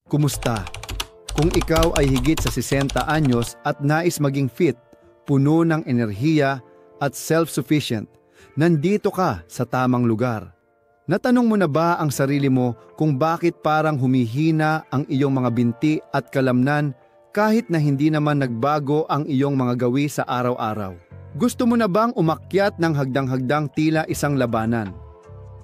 Kumusta? Kung ikaw ay higit sa 60 anyos at nais maging fit, puno ng enerhiya at self-sufficient, nandito ka sa tamang lugar. Natanong mo na ba ang sarili mo kung bakit parang humihina ang iyong mga binti at kalamnan kahit na hindi naman nagbago ang iyong mga gawi sa araw-araw? Gusto mo na bang umakyat ng hagdang-hagdang tila isang labanan?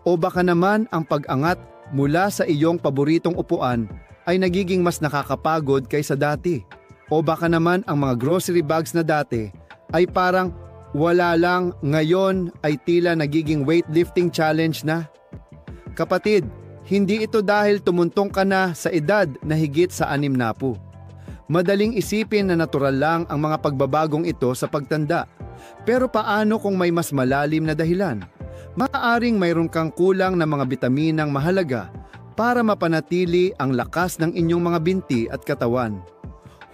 O baka naman ang pag-angat mula sa iyong paboritong upuan ay nagiging mas nakakapagod kaysa dati? O baka naman ang mga grocery bags na dati ay parang wala lang, ngayon ay tila nagiging weightlifting challenge na? Kapatid, hindi ito dahil tumuntong ka na sa edad na higit sa 60. Madaling isipin na natural lang ang mga pagbabagong ito sa pagtanda. Pero paano kung may mas malalim na dahilan? Maaaring mayroon kang kulang na mga bitaminang mahalaga para mapanatili ang lakas ng inyong mga binti at katawan.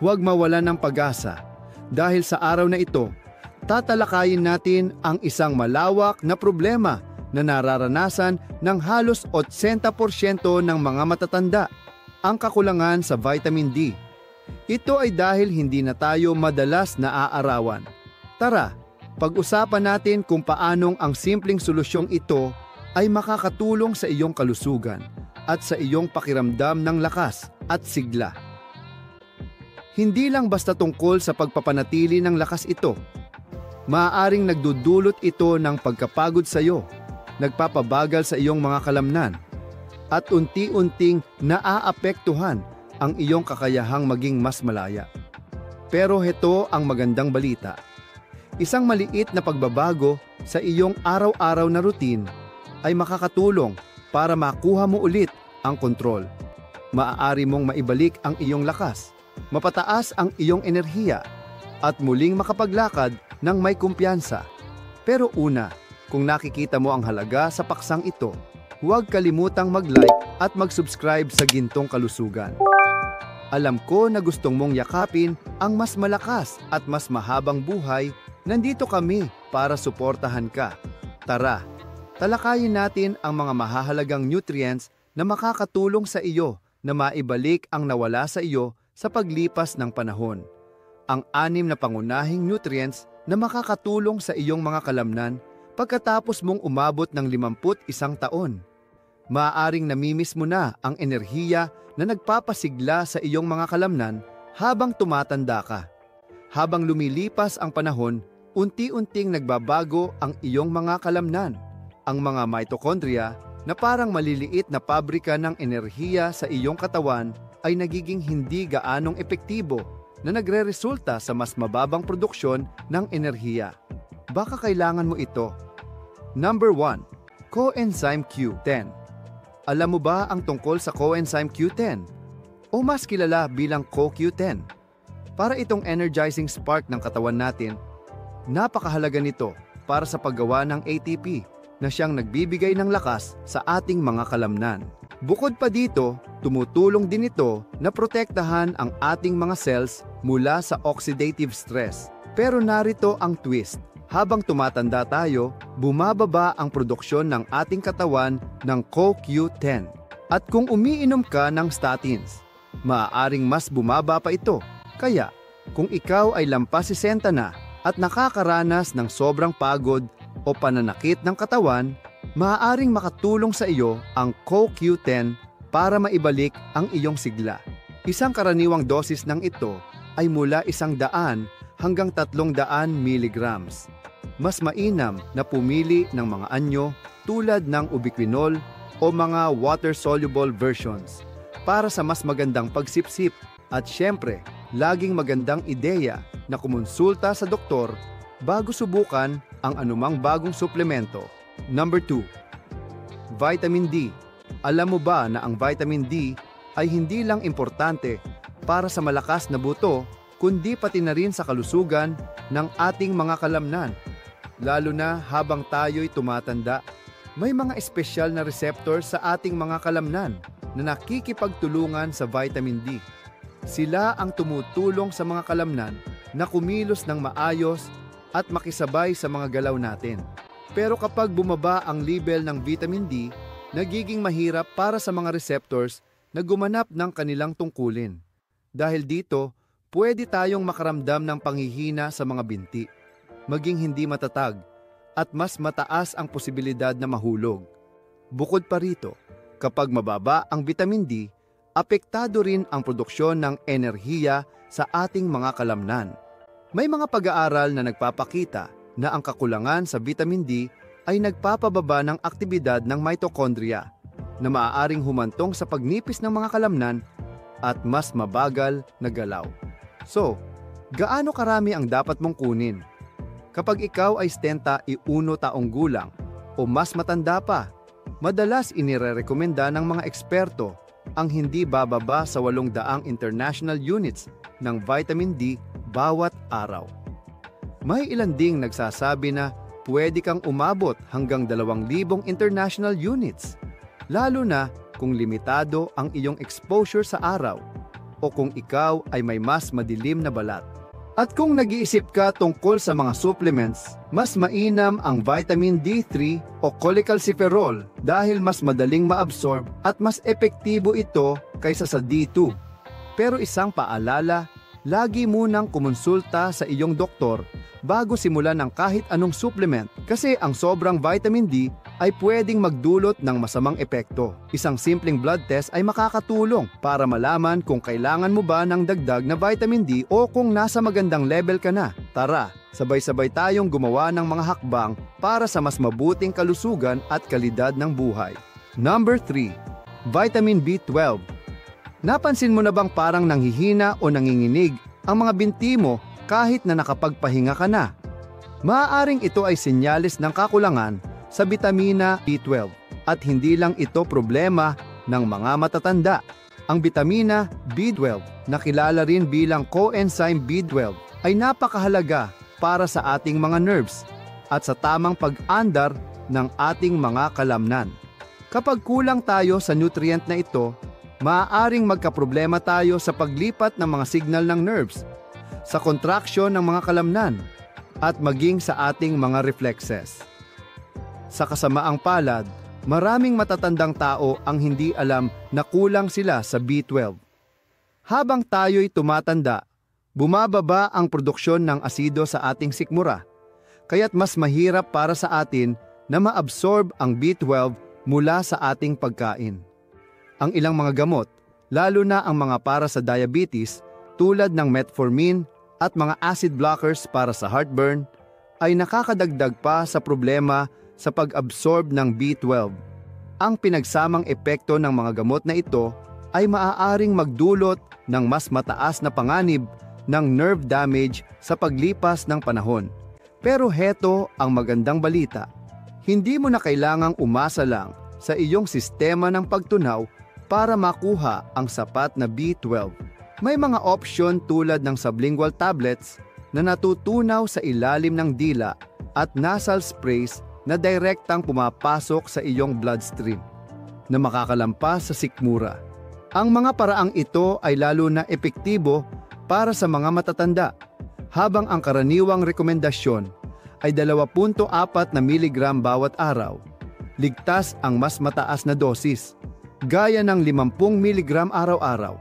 Huwag mawalan ng pag-asa dahil sa araw na ito, tatalakayin natin ang isang malawak na problema na nararanasan ng halos 80% ng mga matatanda, ang kakulangan sa vitamin D. Ito ay dahil hindi na tayo madalas naaarawan. Tara, pag-usapan natin kung paanong ang simpleng solusyong ito ay makakatulong sa iyong kalusugan at sa iyong pakiramdam ng lakas at sigla. Hindi lang basta tungkol sa pagpapanatili ng lakas ito. Maaaring nagdudulot ito ng pagkapagod sa iyo, nagpapabagal sa iyong mga kalamnan, at unti-unting naaapektuhan ang iyong kakayahang maging mas malaya. Pero heto ang magandang balita. Isang maliit na pagbabago sa iyong araw-araw na routine ay makakatulong para makuha mo ulit ang kontrol. Maaari mong maibalik ang iyong lakas, mapataas ang iyong enerhiya, at muling makapaglakad ng may kumpiyansa. Pero una, kung nakikita mo ang halaga sa paksang ito, huwag kalimutang mag-like at mag-subscribe sa Gintong Kalusugan. Alam ko na gustong mong yakapin ang mas malakas at mas mahabang buhay. Nandito kami para suportahan ka. Tara, talakayin natin ang mga mahahalagang nutrients na makakatulong sa iyo na maibalik ang nawala sa iyo sa paglipas ng panahon. Ang 6 na pangunahing nutrients na makakatulong sa iyong mga kalamnan pagkatapos mong umabot ng 51 taon. Maaaring namimiss mo na ang enerhiya na nagpapasigla sa iyong mga kalamnan habang tumatanda ka. Habang lumilipas ang panahon, unti-unting nagbabago ang iyong mga kalamnan. Ang mga mitochondria na parang maliliit na pabrika ng enerhiya sa iyong katawan ay nagiging hindi gaanong epektibo na nagreresulta sa mas mababang produksyon ng enerhiya. Baka kailangan mo ito. Number 1. Coenzyme Q10. Alam mo ba ang tungkol sa coenzyme Q10? O mas kilala bilang CoQ10? Para itong energizing spark ng katawan natin, napakahalaga nito para sa paggawa ng ATP na siyang nagbibigay ng lakas sa ating mga kalamnan. Bukod pa dito, tumutulong din ito na protektahan ang ating mga cells mula sa oxidative stress. Pero narito ang twist. Habang tumatanda tayo, bumababa ang produksyon ng ating katawan ng CoQ10. At kung umiinom ka ng statins, maaaring mas bumaba pa ito. Kaya, kung ikaw ay lampas 60 na at nakakaranas ng sobrang pagod o pananakit ng katawan, maaaring makatulong sa iyo ang CoQ10 para maibalik ang iyong sigla. Isang karaniwang dosis ng ito ay mula 100 hanggang 300 milligrams. Mas mainam na pumili ng mga anyo tulad ng ubiquinol o mga water-soluble versions para sa mas magandang pagsipsip. At syempre, laging magandang ideya na kumonsulta sa doktor bago subukan ang anumang bagong suplemento. Number 2. Vitamin D. Alam mo ba na ang vitamin D ay hindi lang importante para sa malakas na buto, kundi pati na rin sa kalusugan ng ating mga kalamnan. Lalo na habang tayo'y tumatanda, may mga espesyal na receptor sa ating mga kalamnan na nakikipagtulungan sa vitamin D. Sila ang tumutulong sa mga kalamnan na kumilos ng maayos at makisabay sa mga galaw natin. Pero kapag bumaba ang level ng vitamin D, nagiging mahirap para sa mga receptors na gumanap ng kanilang tungkulin. Dahil dito, pwede tayong makaramdam ng panghihina sa mga binti, maging hindi matatag, at mas mataas ang posibilidad na mahulog. Bukod pa rito, kapag mababa ang vitamin D, apektado rin ang produksyon ng enerhiya sa ating mga kalamnan. May mga pag-aaral na nagpapakita na ang kakulangan sa vitamin D ay nagpapababa ng aktibidad ng mitochondria na maaaring humantong sa pagnipis ng mga kalamnan at mas mabagal na galaw. So, gaano karami ang dapat mong kunin? Kapag ikaw ay 71 taong gulang o mas matanda pa, madalas inirerekomenda ng mga eksperto ang hindi bababa sa 800 international units ng vitamin D bawat araw. May ilan ding nagsasabi na pwede kang umabot hanggang 2,000 international units, lalo na kung limitado ang iyong exposure sa araw o kung ikaw ay may mas madilim na balat. At kung nag-iisip ka tungkol sa mga supplements, mas mainam ang vitamin D3 o cholecalciferol dahil mas madaling maabsorb at mas epektibo ito kaysa sa D2. Pero isang paalala, lagi munang kumonsulta sa iyong doktor bago simulan ng kahit anong supplement kasi ang sobrang vitamin D ay pwedeng magdulot ng masamang epekto. Isang simpleng blood test ay makakatulong para malaman kung kailangan mo ba ng dagdag na vitamin D o kung nasa magandang level ka na. Tara, sabay-sabay tayong gumawa ng mga hakbang para sa mas mabuting kalusugan at kalidad ng buhay. Number 3. Vitamin B12. Napansin mo na bang parang nanghihina o nanginginig ang mga binti mo kahit na nakapagpahinga ka na? Maaaring ito ay senyales ng kakulangan sa bitamina B12 at hindi lang ito problema ng mga matatanda. Ang bitamina B12, na kilala rin bilang coenzyme B12, ay napakahalaga para sa ating mga nerves at sa tamang pag-andar ng ating mga kalamnan. Kapag kulang tayo sa nutrient na ito, maaaring magkaproblema tayo sa paglipat ng mga signal ng nerves, sa contraction ng mga kalamnan, at maging sa ating mga reflexes. Sa kasamaang palad, maraming matatandang tao ang hindi alam na kulang sila sa B12. Habang tayo'y tumatanda, bumababa ang produksyon ng asido sa ating sikmura, kaya't mas mahirap para sa atin na maabsorb ang B12 mula sa ating pagkain. Ang ilang mga gamot, lalo na ang mga para sa diabetes tulad ng metformin at mga acid blockers para sa heartburn, ay nakakadagdag pa sa problema sa pag-absorb ng B12. Ang pinagsamang epekto ng mga gamot na ito ay maaaring magdulot ng mas mataas na panganib ng nerve damage sa paglipas ng panahon. Pero heto ang magandang balita. Hindi mo na kailangang umasa lang sa iyong sistema ng pagtunaw para makuha ang sapat na B12. May mga opsyon tulad ng sublingual tablets na natutunaw sa ilalim ng dila at nasal sprays na direktang pumapasok sa iyong bloodstream na makakalampas sa sikmura. Ang mga paraang ito ay lalo na epektibo para sa mga matatanda, habang ang karaniwang rekomendasyon ay 2.4 na miligram bawat araw. Ligtas ang mas mataas na dosis, gaya ng 50 miligram araw-araw,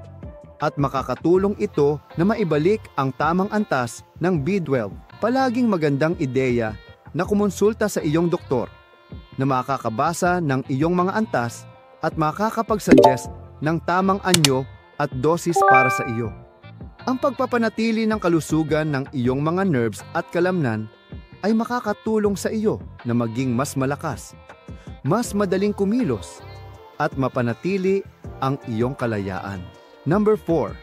at makakatulong ito na maibalik ang tamang antas ng B12. Palaging magandang ideya na kumonsulta sa iyong doktor na makakabasa ng iyong mga antas at makakapag-suggest ng tamang anyo at dosis para sa iyo. Ang pagpapanatili ng kalusugan ng iyong mga nerves at kalamnan ay makakatulong sa iyo na maging mas malakas, mas madaling kumilos, at mapanatili ang iyong kalayaan. Number 4.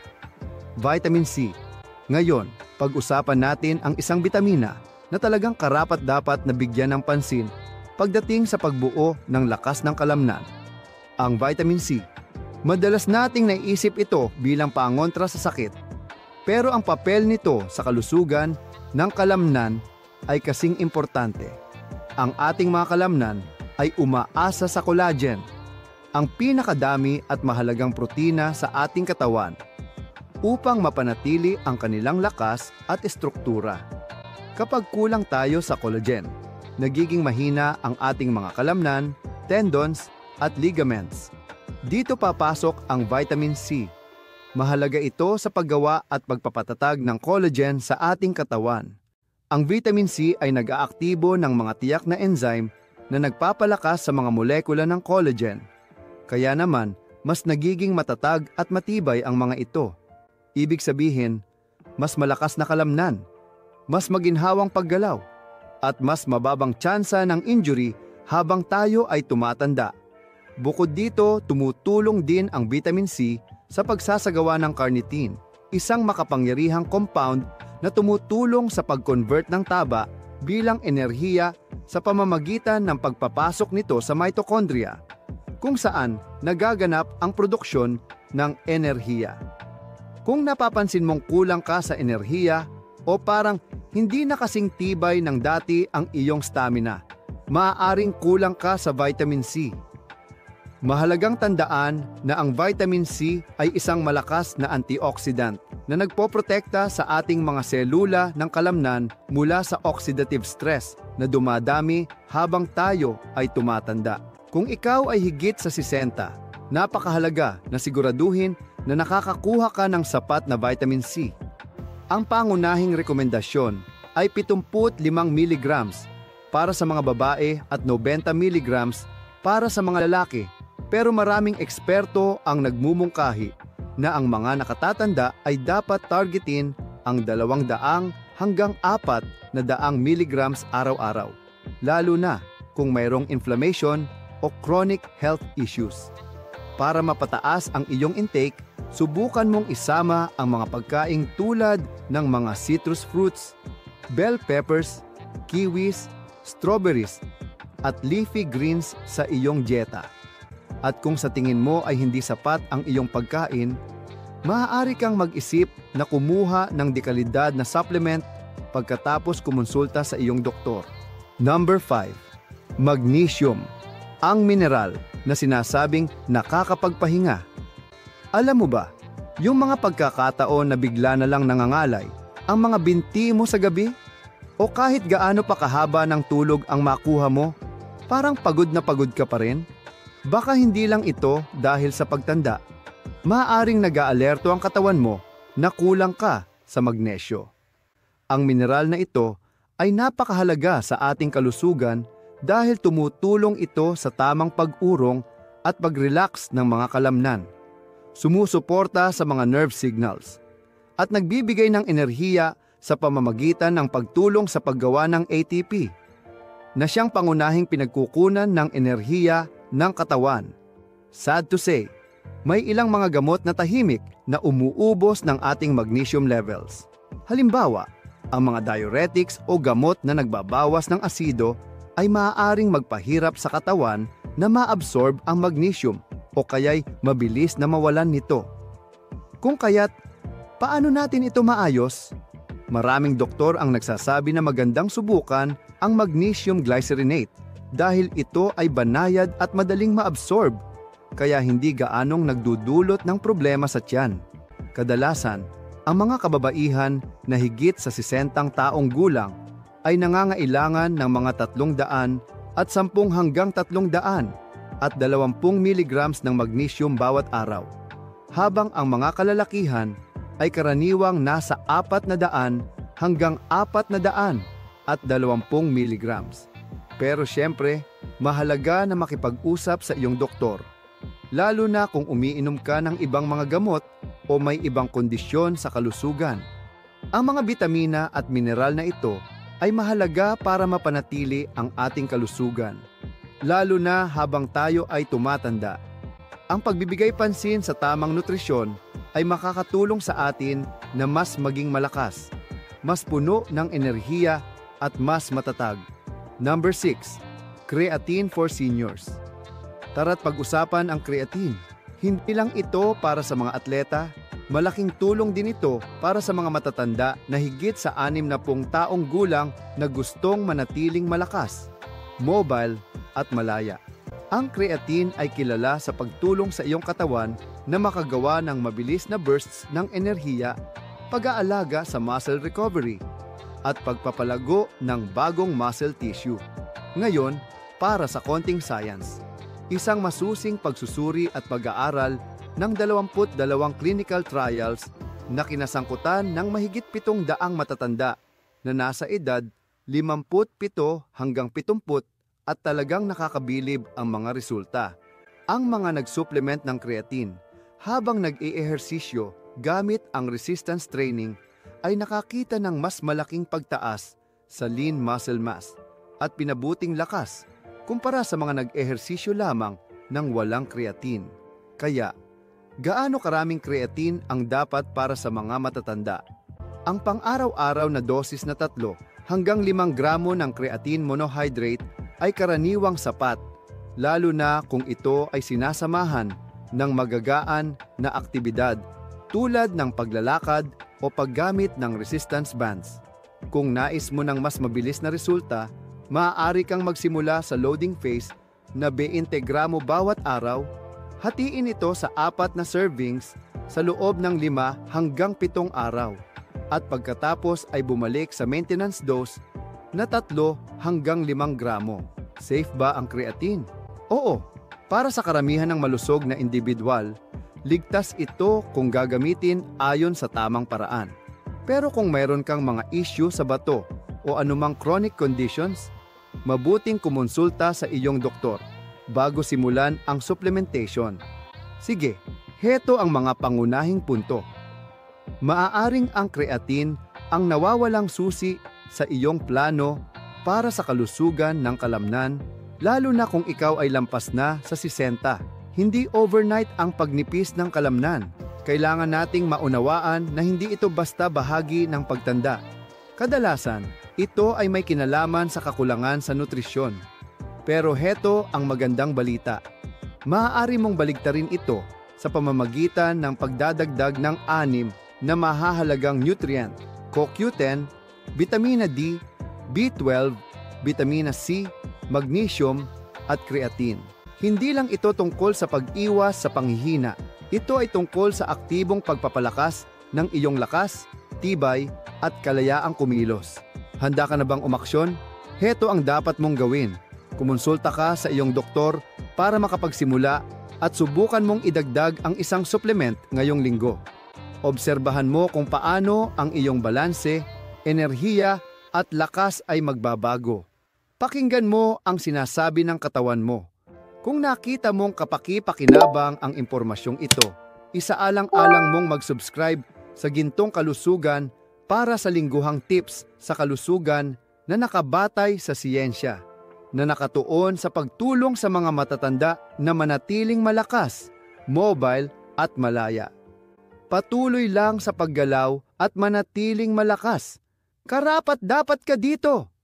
Vitamin C. Ngayon, pag-usapan natin ang isang bitamina na talagang karapat-dapat na bigyan ng pansin pagdating sa pagbuo ng lakas ng kalamnan. Ang vitamin C. Madalas nating naisip ito bilang pangontra sa sakit, pero ang papel nito sa kalusugan ng kalamnan ay kasing importante. Ang ating mga kalamnan ay umaasa sa collagen, ang pinakadami at mahalagang protina sa ating katawan, upang mapanatili ang kanilang lakas at estruktura. Kapag kulang tayo sa collagen, nagiging mahina ang ating mga kalamnan, tendons at ligaments. Dito papasok ang vitamin C. Mahalaga ito sa paggawa at pagpapatatag ng collagen sa ating katawan. Ang vitamin C ay nag-aaktibo ng mga tiyak na enzyme na nagpapalakas sa mga molekula ng collagen. Kaya naman, mas nagiging matatag at matibay ang mga ito. Ibig sabihin, mas malakas na kalamnan, mas maginhawang paggalaw, at mas mababang tsansa ng injury habang tayo ay tumatanda. Bukod dito, tumutulong din ang vitamin C sa pagsasagawa ng carnitine, isang makapangyarihang compound na tumutulong sa pag-convert ng taba bilang enerhiya sa pamamagitan ng pagpapasok nito sa mitochondria, kung saan nagaganap ang produksyon ng enerhiya. Kung napapansin mong kulang ka sa enerhiya o parang hindi na kasing tibay ng dati ang iyong stamina, maaaring kulang ka sa vitamin C. Mahalagang tandaan na ang vitamin C ay isang malakas na antioxidant na nagpoprotekta sa ating mga selula ng kalamnan mula sa oxidative stress na dumadami habang tayo ay tumatanda. Kung ikaw ay higit sa 60, napakahalaga na siguraduhin na nakakakuha ka ng sapat na vitamin C. Ang pangunahing rekomendasyon ay 75 mg para sa mga babae at 90 mg para sa mga lalaki. Pero maraming eksperto ang nagmumungkahi na ang mga nakatatanda ay dapat targetin ang 200 hanggang 400 mg araw-araw, lalo na kung mayroong inflammation o chronic health issues. Para mapataas ang iyong intake, subukan mong isama ang mga pagkaing tulad ng mga citrus fruits, bell peppers, kiwis, strawberries, at leafy greens sa iyong dieta. At kung sa tingin mo ay hindi sapat ang iyong pagkain, maaari kang mag-isip na kumuha ng dekalidad na supplement pagkatapos kumonsulta sa iyong doktor. Number 5. Magnesium, ang mineral na sinasabing nakakapagpahinga. Alam mo ba, yung mga pagkakataon na bigla na lang nangangalay, ang mga binti mo sa gabi, o kahit gaano pa kahaba ng tulog ang makuha mo, parang pagod na pagod ka pa rin? Baka hindi lang ito dahil sa pagtanda. Maaaring nag-aalerto ang katawan mo na kulang ka sa magnesyo. Ang mineral na ito ay napakahalaga sa ating kalusugan dahil tumutulong ito sa tamang pag-urong at pag-relax ng mga kalamnan. Sumusuporta sa mga nerve signals at nagbibigay ng enerhiya sa pamamagitan ng pagtulong sa paggawa ng ATP na siyang pangunahing pinagkukunan ng enerhiya ng katawan. Sad to say, may ilang mga gamot na tahimik na umuubos ng ating magnesium levels. Halimbawa, ang mga diuretics o gamot na nagbabawas ng asido ay maaaring magpahirap sa katawan na maabsorb ang magnesium o kaya'y mabilis na mawalan nito. Kung kaya't, paano natin ito maayos? Maraming doktor ang nagsasabi na magandang subukan ang magnesium glycerinate dahil ito ay banayad at madaling maabsorb, kaya hindi gaanong nagdudulot ng problema sa tiyan. Kadalasan, ang mga kababaihan na higit sa 60 taong gulang ay nangangailangan ng mga 300 at 10 hanggang 300 at 20 mg ng magnesium bawat araw, habang ang mga kalalakihan ay karaniwang nasa 400 hanggang 400 at 20 mg. Pero siyempre, mahalaga na makipag-usap sa iyong doktor, lalo na kung umiinom ka ng ibang mga gamot o may ibang kondisyon sa kalusugan. Ang mga bitamina at mineral na ito ay mahalaga para mapanatili ang ating kalusugan, lalo na habang tayo ay tumatanda. Ang pagbibigay pansin sa tamang nutrisyon ay makakatulong sa atin na mas maging malakas, mas puno ng enerhiya at mas matatag. Number 6. Creatine for seniors. Tara't pag-usapan ang creatine. Hindi lang ito para sa mga atleta, malaking tulong din ito para sa mga matatanda na higit sa 60 taong gulang na gustong manatiling malakas, mobile at malaya. Ang creatine ay kilala sa pagtulong sa iyong katawan na makagawa ng mabilis na bursts ng enerhiya, pag-aalaga sa muscle recovery, at pagpapalago ng bagong muscle tissue. Ngayon, para sa konting science. isang masusing pagsusuri at pag-aaral ng 22 clinical trials na kinasangkutan ng mahigit 700 matatanda na nasa edad 57 hanggang 70 at talagang nakakabilib ang mga resulta. Ang mga nag-supplement ng creatine habang nag-i-ehersisyo gamit ang resistance training ay nakakita ng mas malaking pagtaas sa lean muscle mass at pinabuting lakas kumpara sa mga nag-ehersisyo lamang ng walang creatine. Kaya, gaano karaming creatine ang dapat para sa mga matatanda? Ang pang-araw-araw na dosis na 3 hanggang 5 gramo ng creatine monohydrate ay karaniwang sapat, lalo na kung ito ay sinasamahan ng magagaan na aktibidad tulad ng paglalakad o paggamit ng resistance bands. Kung nais mo ng mas mabilis na resulta, maaari kang magsimula sa loading phase na 20 gramo bawat araw. Hatiin ito sa 4 na servings sa loob ng 5 hanggang 7 araw. At pagkatapos ay bumalik sa maintenance dose na 3 hanggang 5 gramo. Safe ba ang creatine? Oo, para sa karamihan ng malusog na individual, ligtas ito kung gagamitin ayon sa tamang paraan. Pero kung mayroon kang mga issue sa bato o anumang chronic conditions, mabuting kumonsulta sa iyong doktor bago simulan ang supplementation. Sige, heto ang mga pangunahing punto. Maaaring ang creatine ang nawawalang susi sa iyong plano para sa kalusugan ng kalamnan, lalo na kung ikaw ay lampas na sa 60. Hindi overnight ang pagnipis ng kalamnan. Kailangan nating maunawaan na hindi ito basta bahagi ng pagtanda. Kadalasan, ito ay may kinalaman sa kakulangan sa nutrisyon. Pero heto ang magandang balita. Maaari mong baligtarin ito sa pamamagitan ng pagdadagdag ng 6 na mahahalagang nutrient, CoQ10, vitamina D, B12, vitamina C, magnesium, at creatine. Hindi lang ito tungkol sa pag-iwas sa panghihina. Ito ay tungkol sa aktibong pagpapalakas ng iyong lakas, tibay, at kalayaang kumilos. Handa ka na bang umaksyon? Heto ang dapat mong gawin. Kumonsulta ka sa iyong doktor para makapagsimula at subukan mong idagdag ang isang supplement ngayong linggo. Obserbahan mo kung paano ang iyong balanse, enerhiya at lakas ay magbabago. Pakinggan mo ang sinasabi ng katawan mo. Kung nakita mong kapaki-pakinabang ang impormasyong ito, isaalang-alang mong mag-subscribe sa Gintong Kalusugan para sa lingguhang tips sa kalusugan na nakabatay sa siyensya, na nakatuon sa pagtulong sa mga matatanda na manatiling malakas, mobile at malaya. Patuloy lang sa paggalaw at manatiling malakas. Karapat-dapat ka dito!